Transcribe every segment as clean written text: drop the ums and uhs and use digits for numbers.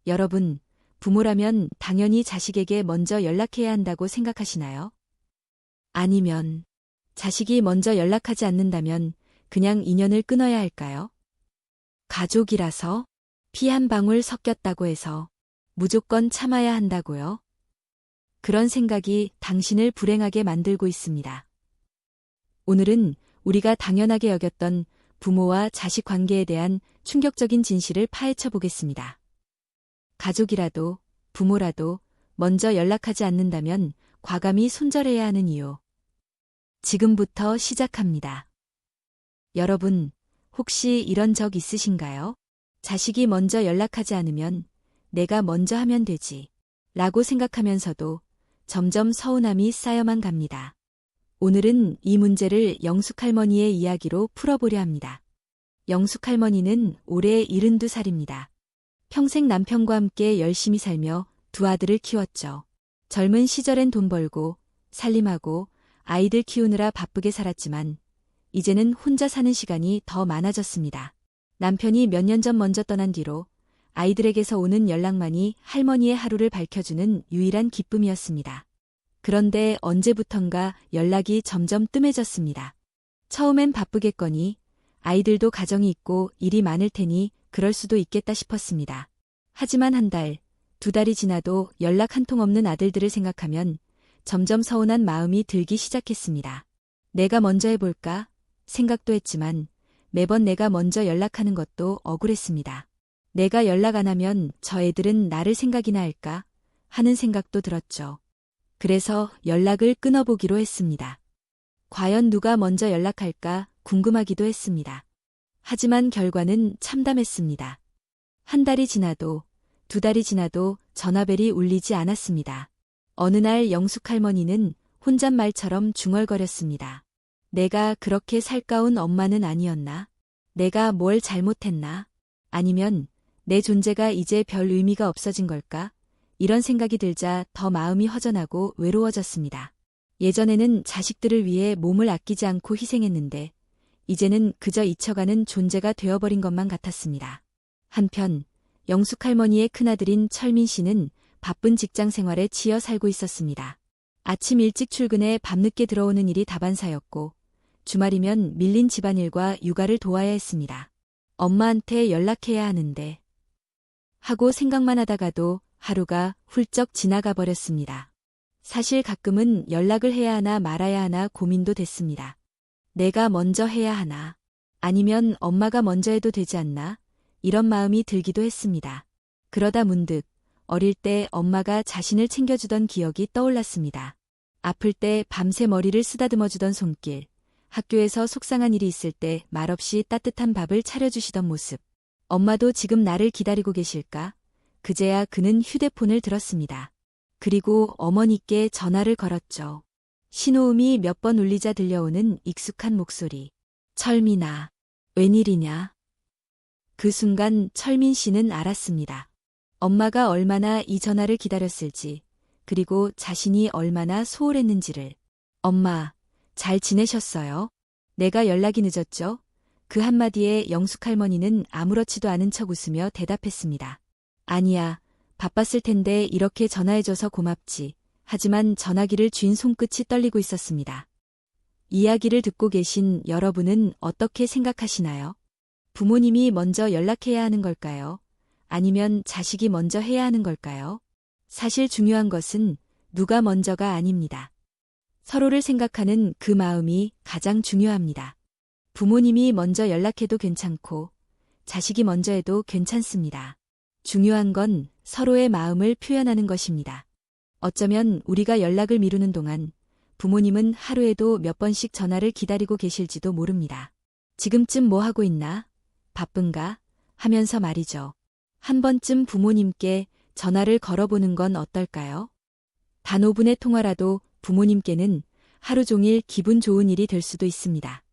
여러분, 부모라면 당연히 자식에게 먼저 연락해야 한다고 생각하시나요? 아니면 자식이 먼저 연락하지 않는다면 그냥 인연을 끊어야 할까요? 가족이라서 피 한 방울 섞였다고 해서 무조건 참아야 한다고요? 그런 생각이 당신을 불행하게 만들고 있습니다. 오늘은 우리가 당연하게 여겼던 부모와 자식 관계에 대한 충격적인 진실을 파헤쳐 보겠습니다. 가족이라도 부모라도 먼저 연락하지 않는다면 과감히 손절해야 하는 이유. 지금부터 시작합니다. 여러분, 혹시 이런 적 있으신가요? 자식이 먼저 연락하지 않으면 내가 먼저 하면 되지 라고 생각하면서도 점점 서운함이 쌓여만 갑니다. 오늘은 이 문제를 영숙할머니의 이야기로 풀어보려 합니다. 영숙할머니는 올해 72살입니다. 평생 남편과 함께 열심히 살며 두 아들을 키웠죠. 젊은 시절엔 돈 벌고 살림하고 아이들 키우느라 바쁘게 살았지만 이제는 혼자 사는 시간이 더 많아졌습니다. 남편이 몇 년 전 먼저 떠난 뒤로 아이들에게서 오는 연락만이 할머니의 하루를 밝혀주는 유일한 기쁨이었습니다. 그런데 언제부턴가 연락이 점점 뜸해졌습니다. 처음엔 바쁘겠거니 아이들도 가정이 있고 일이 많을 테니 그럴 수도 있겠다 싶었습니다. 하지만 한 달, 두 달이 지나도 연락 한 통 없는 아들들을 생각하면 점점 서운한 마음이 들기 시작했습니다. 내가 먼저 해볼까 생각도 했지만 매번 내가 먼저 연락하는 것도 억울했습니다. 내가 연락 안 하면 저 애들은 나를 생각이나 할까 하는 생각도 들었죠. 그래서 연락을 끊어보기로 했습니다. 과연 누가 먼저 연락할까 궁금하기도 했습니다. 하지만 결과는 참담했습니다. 한 달이 지나도 두 달이 지나도 전화벨이 울리지 않았습니다. 어느 날 영숙할머니는 혼잣말처럼 중얼거렸습니다. 내가 그렇게 살가운 엄마는 아니었나? 내가 뭘 잘못했나? 아니면 내 존재가 이제 별 의미가 없어진 걸까? 이런 생각이 들자 더 마음이 허전하고 외로워졌습니다. 예전에는 자식들을 위해 몸을 아끼지 않고 희생했는데 이제는 그저 잊혀가는 존재가 되어버린 것만 같았습니다. 한편 영숙할머니의 큰아들인 철민 씨는 바쁜 직장 생활에 치여 살고 있었습니다. 아침 일찍 출근해 밤늦게 들어오는 일이 다반사였고 주말이면 밀린 집안일과 육아를 도와야 했습니다. 엄마한테 연락해야 하는데 하고 생각만 하다가도 하루가 훌쩍 지나가 버렸습니다. 사실 가끔은 연락을 해야 하나 말아야 하나 고민도 됐습니다. 내가 먼저 해야 하나? 아니면 엄마가 먼저 해도 되지 않나? 이런 마음이 들기도 했습니다. 그러다 문득 어릴 때 엄마가 자신을 챙겨주던 기억이 떠올랐습니다. 아플 때 밤새 머리를 쓰다듬어주던 손길, 학교에서 속상한 일이 있을 때 말없이 따뜻한 밥을 차려주시던 모습. 엄마도 지금 나를 기다리고 계실까? 그제야 그는 휴대폰을 들었습니다. 그리고 어머니께 전화를 걸었죠. 신호음이 몇 번 울리자 들려오는 익숙한 목소리. 철민아, 웬일이냐? 그 순간 철민 씨는 알았습니다. 엄마가 얼마나 이 전화를 기다렸을지, 그리고 자신이 얼마나 소홀했는지를. 엄마, 잘 지내셨어요? 내가 연락이 늦었죠? 그 한마디에 영숙할머니는 아무렇지도 않은 척 웃으며 대답했습니다. 아니야, 바빴을 텐데 이렇게 전화해줘서 고맙지. 하지만 전화기를 쥔 손끝이 떨리고 있었습니다. 이야기를 듣고 계신 여러분은 어떻게 생각하시나요? 부모님이 먼저 연락해야 하는 걸까요? 아니면 자식이 먼저 해야 하는 걸까요? 사실 중요한 것은 누가 먼저가 아닙니다. 서로를 생각하는 그 마음이 가장 중요합니다. 부모님이 먼저 연락해도 괜찮고 자식이 먼저 해도 괜찮습니다. 중요한 건 서로의 마음을 표현하는 것입니다. 어쩌면 우리가 연락을 미루는 동안 부모님은 하루에도 몇 번씩 전화를 기다리고 계실지도 모릅니다. 지금쯤 뭐 하고 있나? 바쁜가? 하면서 말이죠. 한 번쯤 부모님께 전화를 걸어보는 건 어떨까요? 단 5분의 통화라도 부모님께는 하루 종일 기분 좋은 일이 될 수도 있습니다.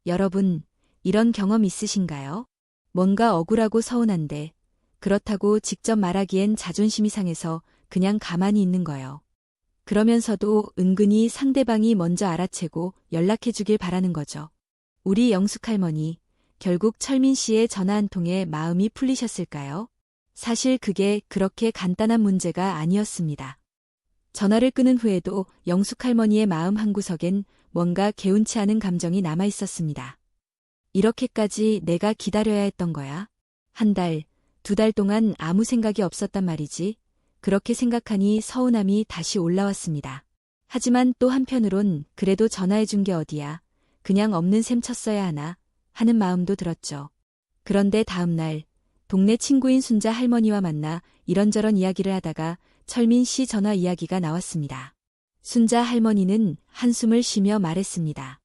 여러분, 이런 경험 있으신가요? 뭔가 억울하고 서운한데 그렇다고 직접 말하기엔 자존심이 상해서 그냥 가만히 있는 거요. 그러면서도 은근히 상대방이 먼저 알아채고 연락해주길 바라는 거죠. 우리 영숙할머니, 결국 철민 씨의 전화 한 통에 마음이 풀리셨을까요? 사실 그게 그렇게 간단한 문제가 아니었습니다. 전화를 끊은 후에도 영숙 할머니의 마음 한구석엔 뭔가 개운치 않은 감정이 남아 있었습니다. 이렇게까지 내가 기다려야 했던 거야? 한 달, 2달 동안 아무 생각이 없었단 말이지. 그렇게 생각하니 서운함이 다시 올라왔습니다. 하지만 또 한편으론 그래도 전화해준 게 어디야. 그냥 없는 셈 쳤어야 하나 하는 마음도 들었죠. 그런데 다음 날 동네 친구인 순자 할머니와 만나 이런저런 이야기를 하다가 철민 씨 전화 이야기가 나왔습니다. 순자 할머니는 한숨을 쉬며 말했습니다.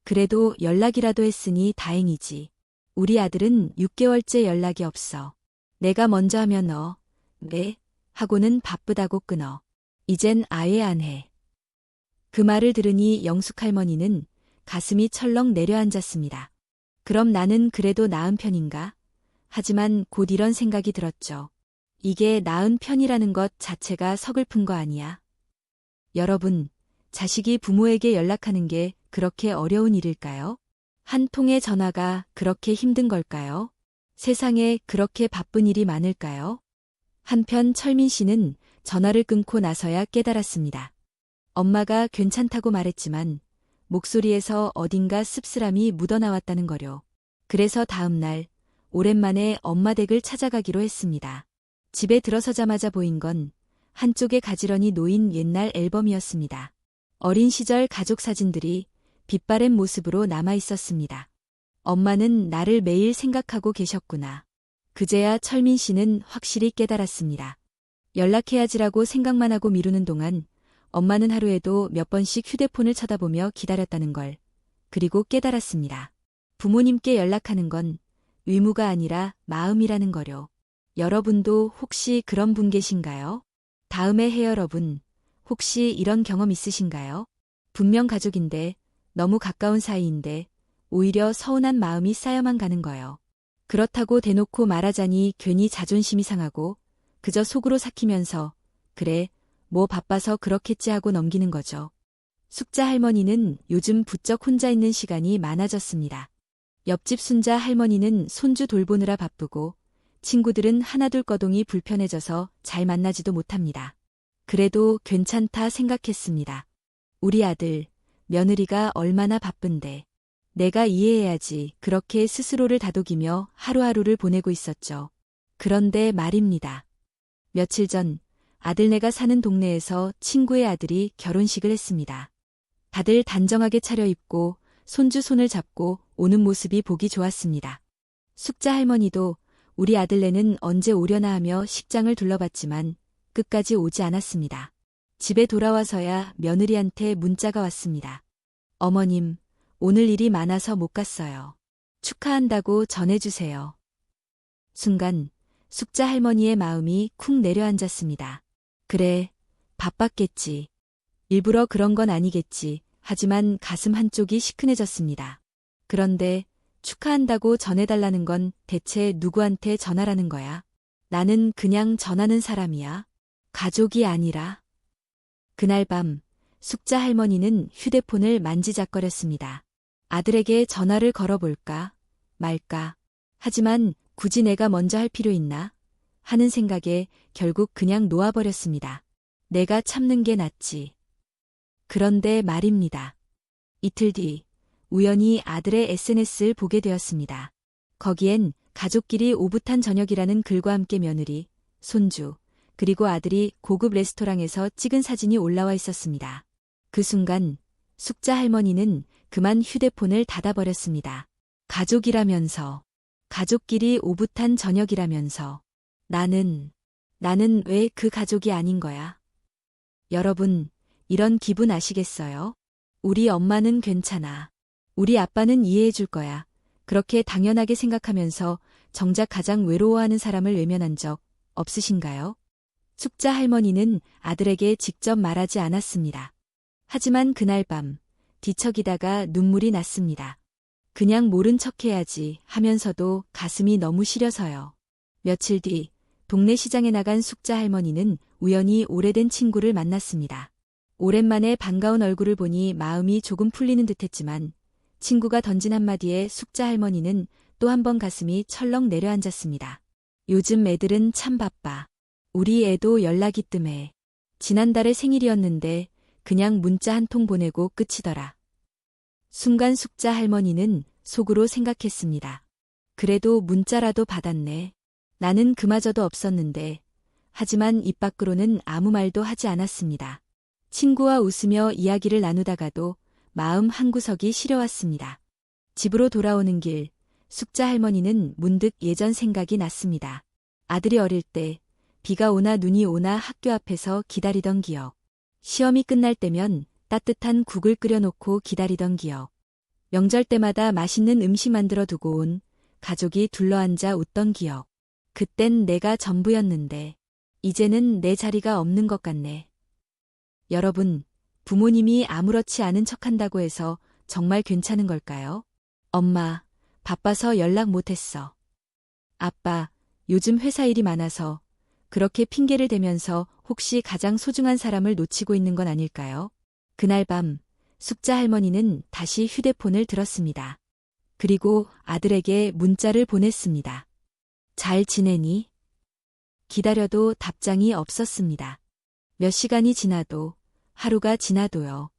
그래도 연락이라도 했으니 다행이지. 우리 아들은 6개월째 연락이 없어. 내가 먼저 하면 네? 하고는 바쁘다고 끊어. 이젠 아예 안 해. 그 말을 들으니 영숙 할머니는 가슴이 철렁 내려앉았습니다. 그럼 나는 그래도 나은 편인가? 하지만 곧 이런 생각이 들었죠. 이게 나은 편이라는 것 자체가 서글픈 거 아니야? 여러분, 자식이 부모에게 연락하는 게 그렇게 어려운 일일까요? 한 통의 전화가 그렇게 힘든 걸까요? 세상에 그렇게 바쁜 일이 많을까요? 한편 철민 씨는 전화를 끊고 나서야 깨달았습니다. 엄마가 괜찮다고 말했지만 목소리에서 어딘가 씁쓸함이 묻어나왔다는 거요. 그래서 다음 날 오랜만에 엄마 댁을 찾아가기로 했습니다. 집에 들어서자마자 보인 건 한쪽에 가지런히 놓인 옛날 앨범이었습니다. 어린 시절 가족 사진들이 빛바랜 모습으로 남아 있었습니다. 엄마는 나를 매일 생각하고 계셨구나. 그제야 철민 씨는 확실히 깨달았습니다. 연락해야지라고 생각만 하고 미루는 동안 엄마는 하루에도 몇 번씩 휴대폰을 쳐다보며 기다렸다는 걸. 그리고 깨달았습니다. 부모님께 연락하는 건 의무가 아니라 마음이라는 거요. 여러분도 혹시 그런 분 계신가요? 다음에 해 여러분, 혹시 이런 경험 있으신가요? 분명 가족인데, 너무 가까운 사이인데, 오히려 서운한 마음이 쌓여만 가는 거요. 그렇다고 대놓고 말하자니 괜히 자존심이 상하고, 그저 속으로 삭히면서, 그래, 뭐 바빠서 그렇겠지 하고 넘기는 거죠. 숙자 할머니는 요즘 부쩍 혼자 있는 시간이 많아졌습니다. 옆집 순자 할머니는 손주 돌보느라 바쁘고 친구들은 하나둘 거동이 불편해져서 잘 만나지도 못합니다. 그래도 괜찮다 생각했습니다. 우리 아들, 며느리가 얼마나 바쁜데. 내가 이해해야지 그렇게 스스로를 다독이며 하루하루를 보내고 있었죠. 그런데 말입니다. 며칠 전 아들네가 사는 동네에서 친구의 아들이 결혼식을 했습니다. 다들 단정하게 차려입고 손주 손을 잡고 오는 모습이 보기 좋았습니다. 숙자 할머니도 우리 아들네는 언제 오려나 하며 식장을 둘러봤지만 끝까지 오지 않았습니다. 집에 돌아와서야 며느리한테 문자가 왔습니다. 어머님, 오늘 일이 많아서 못 갔어요. 축하한다고 전해주세요. 순간 숙자 할머니의 마음이 쿵 내려앉았습니다. 그래, 바빴겠지. 일부러 그런 건 아니겠지. 하지만 가슴 한쪽이 시큰해졌습니다. 그런데 축하한다고 전해달라는 건 대체 누구한테 전하라는 거야? 나는 그냥 전하는 사람이야. 가족이 아니라. 그날 밤 숙자 할머니는 휴대폰을 만지작거렸습니다. 아들에게 전화를 걸어볼까 말까. 하지만 굳이 내가 먼저 할 필요 있나 하는 생각에 결국 그냥 놓아버렸습니다. 내가 참는 게 낫지. 그런데 말입니다. 이틀 뒤 우연히 아들의 SNS를 보게 되었습니다. 거기엔 가족끼리 오붓한 저녁이라는 글과 함께 며느리, 손주, 그리고 아들이 고급 레스토랑에서 찍은 사진이 올라와 있었습니다. 그 순간 숙자 할머니는 그만 휴대폰을 닫아버렸습니다. 가족이라면서, 가족끼리 오붓한 저녁이라면서, 나는 왜 그 가족이 아닌 거야? 여러분, 이런 기분 아시겠어요? 우리 엄마는 괜찮아. 우리 아빠는 이해해 줄 거야. 그렇게 당연하게 생각하면서 정작 가장 외로워하는 사람을 외면한 적 없으신가요? 숙자 할머니는 아들에게 직접 말하지 않았습니다. 하지만 그날 밤 뒤척이다가 눈물이 났습니다. 그냥 모른 척해야지 하면서도 가슴이 너무 시려서요. 며칠 뒤 동네 시장에 나간 숙자 할머니는 우연히 오래된 친구를 만났습니다. 오랜만에 반가운 얼굴을 보니 마음이 조금 풀리는 듯했지만 친구가 던진 한마디에 숙자 할머니는 또 한 번 가슴이 철렁 내려앉았습니다. 요즘 애들은 참 바빠. 우리 애도 연락이 뜸해. 지난달에 생일이었는데 그냥 문자 한 통 보내고 끝이더라. 순간 숙자 할머니는 속으로 생각했습니다. 그래도 문자라도 받았네. 나는 그마저도 없었는데. 하지만 입 밖으로는 아무 말도 하지 않았습니다. 친구와 웃으며 이야기를 나누다가도 마음 한구석이 시려왔습니다. 집으로 돌아오는 길, 숙자 할머니는 문득 예전 생각이 났습니다. 아들이 어릴 때 비가 오나 눈이 오나 학교 앞에서 기다리던 기억. 시험이 끝날 때면 따뜻한 국을 끓여놓고 기다리던 기억. 명절 때마다 맛있는 음식 만들어 두고 온 가족이 둘러앉아 웃던 기억. 그땐 내가 전부였는데 이제는 내 자리가 없는 것 같네. 여러분, 부모님이 아무렇지 않은 척한다고 해서 정말 괜찮은 걸까요? 엄마, 바빠서 연락 못했어. 아빠, 요즘 회사 일이 많아서 그렇게 핑계를 대면서 혹시 가장 소중한 사람을 놓치고 있는 건 아닐까요? 그날 밤, 숙자 할머니는 다시 휴대폰을 들었습니다. 그리고 아들에게 문자를 보냈습니다. 잘 지내니? 기다려도 답장이 없었습니다. 몇 시간이 지나도, 하루가 지나도요.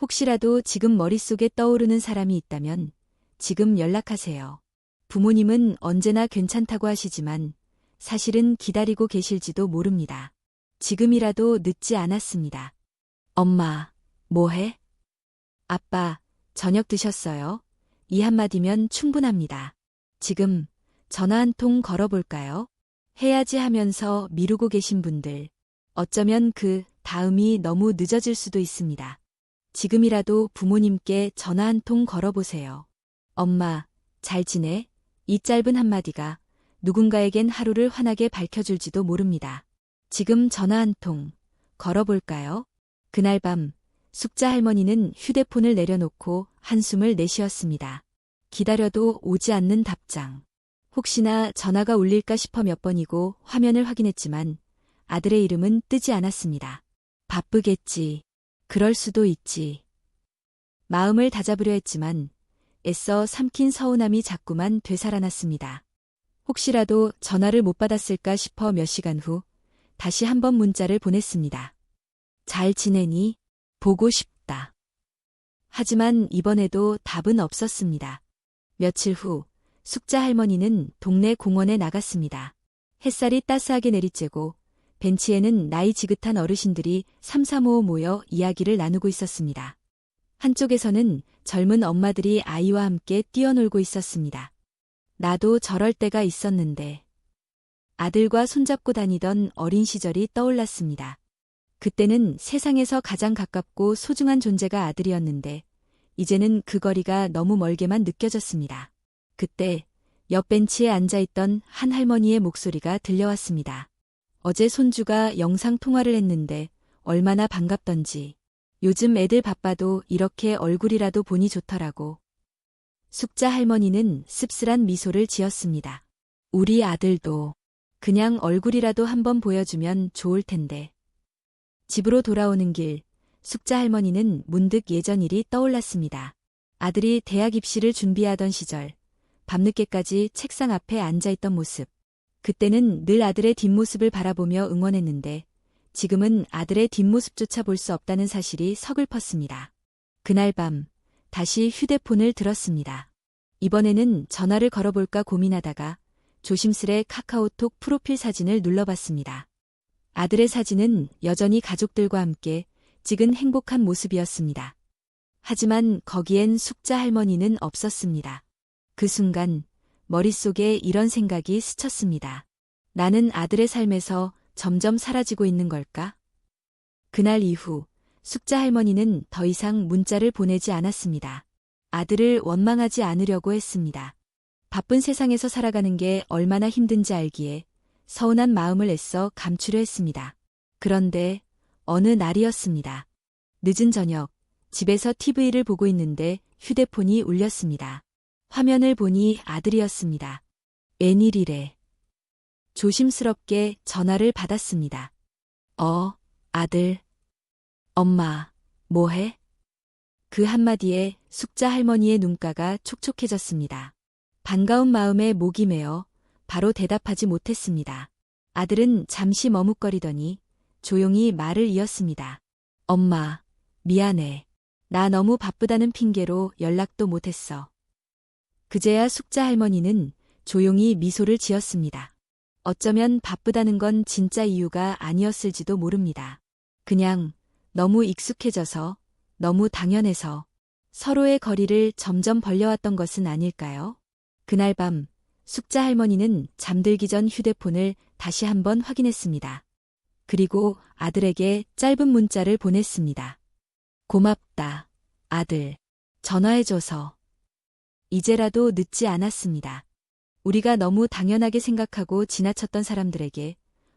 혹시라도 지금 머릿속에 떠오르는 사람이 있다면 지금 연락하세요. 부모님은 언제나 괜찮다고 하시지만 사실은 기다리고 계실지도 모릅니다. 지금이라도 늦지 않았습니다. 엄마, 뭐해? 아빠, 저녁 드셨어요? 이 한마디면 충분합니다. 지금 전화 한 통 걸어볼까요? 해야지 하면서 미루고 계신 분들, 어쩌면 그 다음이 너무 늦어질 수도 있습니다. 지금이라도 부모님께 전화 한 통 걸어보세요. 엄마, 잘 지내? 이 짧은 한마디가 누군가에겐 하루를 환하게 밝혀줄지도 모릅니다. 지금 전화 한 통 걸어볼까요? 그날 밤, 숙자 할머니는 휴대폰을 내려놓고 한숨을 내쉬었습니다. 기다려도 오지 않는 답장. 혹시나 전화가 울릴까 싶어 몇 번이고 화면을 확인했지만 아들의 이름은 뜨지 않았습니다. 바쁘겠지. 그럴 수도 있지. 마음을 다잡으려 했지만 애써 삼킨 서운함이 자꾸만 되살아났습니다. 혹시라도 전화를 못 받았을까 싶어 몇 시간 후 다시 한번 문자를 보냈습니다. 잘 지내니? 보고 싶다. 하지만 이번에도 답은 없었습니다. 며칠 후 숙자 할머니는 동네 공원에 나갔습니다. 햇살이 따스하게 내리쬐고 벤치에는 나이 지긋한 어르신들이 삼삼오오 모여 이야기를 나누고 있었습니다. 한쪽에서는 젊은 엄마들이 아이와 함께 뛰어놀고 있었습니다. 나도 저럴 때가 있었는데. 아들과 손잡고 다니던 어린 시절이 떠올랐습니다. 그때는 세상에서 가장 가깝고 소중한 존재가 아들이었는데 이제는 그 거리가 너무 멀게만 느껴졌습니다. 그때 옆 벤치에 앉아있던 한 할머니의 목소리가 들려왔습니다. 어제 손주가 영상 통화를 했는데 얼마나 반갑던지. 요즘 애들 바빠도 이렇게 얼굴이라도 보니 좋더라고. 숙자 할머니는 씁쓸한 미소를 지었습니다. 우리 아들도 그냥 얼굴이라도 한번 보여주면 좋을 텐데. 집으로 돌아오는 길, 숙자 할머니는 문득 예전 일이 떠올랐습니다. 아들이 대학 입시를 준비하던 시절, 밤늦게까지 책상 앞에 앉아있던 모습. 그때는 늘 아들의 뒷모습을 바라보며 응원했는데 지금은 아들의 뒷모습조차 볼 수 없다는 사실이 서글펐습니다. 그날 밤 다시 휴대폰을 들었습니다. 이번에는 전화를 걸어볼까 고민하다가 조심스레 카카오톡 프로필 사진을 눌러봤습니다. 아들의 사진은 여전히 가족들과 함께 찍은 행복한 모습이었습니다. 하지만 거기엔 숙자 할머니는 없었습니다. 그 순간 머릿속에 이런 생각이 스쳤습니다. 나는 아들의 삶에서 점점 사라지고 있는 걸까? 그날 이후 숙자 할머니는 더 이상 문자를 보내지 않았습니다. 아들을 원망하지 않으려고 했습니다. 바쁜 세상에서 살아가는 게 얼마나 힘든지 알기에 서운한 마음을 애써 감추려 했습니다. 그런데 어느 날이었습니다. 늦은 저녁, 집에서 TV를 보고 있는데 휴대폰이 울렸습니다. 화면을 보니 아들이었습니다. 웬일이래. 조심스럽게 전화를 받았습니다. 아들. 엄마, 뭐해? 그 한마디에 숙자 할머니의 눈가가 촉촉해졌습니다. 반가운 마음에 목이 메어 바로 대답하지 못했습니다. 아들은 잠시 머뭇거리더니 조용히 말을 이었습니다. 엄마, 미안해. 나 너무 바쁘다는 핑계로 연락도 못했어. 그제야 숙자 할머니는 조용히 미소를 지었습니다. 어쩌면 바쁘다는 건 진짜 이유가 아니었을지도 모릅니다. 그냥 너무 익숙해져서, 너무 당연해서 서로의 거리를 점점 벌려왔던 것은 아닐까요? 그날 밤, 숙자 할머니는 잠들기 전 휴대폰을 다시 한번 확인했습니다. 그리고 아들에게 짧은 문자를 보냈습니다. 고맙다, 아들. 전화해줘서. 이제라도 늦지 않았습니다. 우리가 너무 당연하게 생각하고 지나쳤던 사람들에게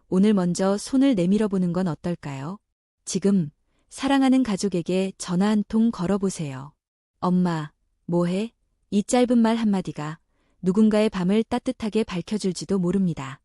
오늘 먼저 손을 내밀어 보는 건 어떨까요? 지금 사랑하는 가족에게 전화 한 통 걸어보세요. 엄마, 뭐해? 이 짧은 말 한마디가 누군가의 밤을 따뜻하게 밝혀줄지도 모릅니다.